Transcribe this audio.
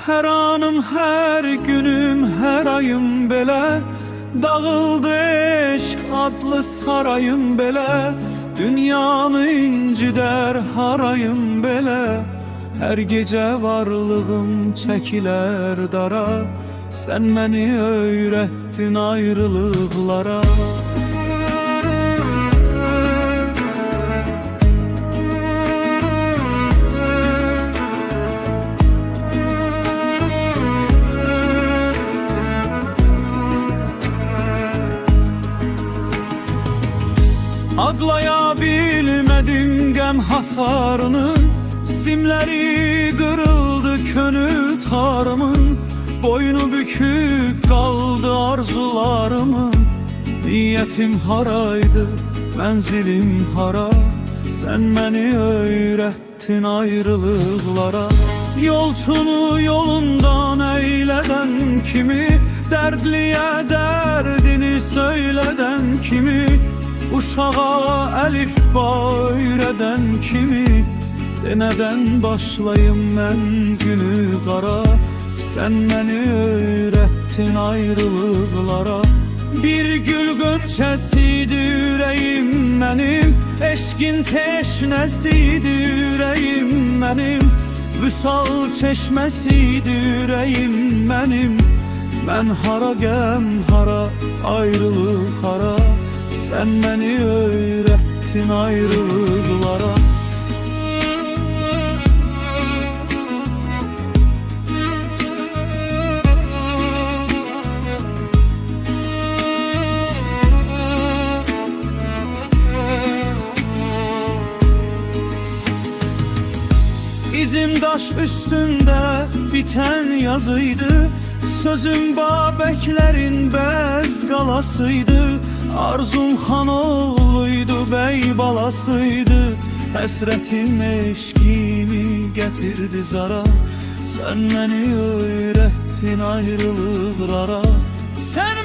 Her anım, her günüm, her ayım belə dağıldı eşq adlı sarayım belə. Dünyanı incidər harayım belə. Her gece varlığım çekiler dara. Sen beni öğrettin ayrılıklara. Adlayabilmedim gəm hasarını. Simleri kırıldı könül tarımın. Boynu bükük kaldı arzularımın. Niyetim haraydı, menzilim hara. Sen beni öğrettin ayrılıklara. Yolcunu yolundan eyleden kimi, dertliye derdini söyleden kimi, uşağa elifba öyreden kimi. Neden başlayım ben günü kara. Sen beni öğrettin ayrılıklara. Bir gül gönçesiydi yüreğim benim, eşkin teşnesiydi yüreğim benim. Vüsal çeşmesiydi yüreğim benim. Ben hara gem hara, ayrılık hara. Sen beni öğrettin ayrılıklara. İzim daş üstünde biten yazıydı. Sözüm babeklerin bez galasıydı. Arzum han oğluydu, bey balasıydı. Hasretim eşkimi getirdi zara. Sen beni öğrettin ayrılıklara. Sen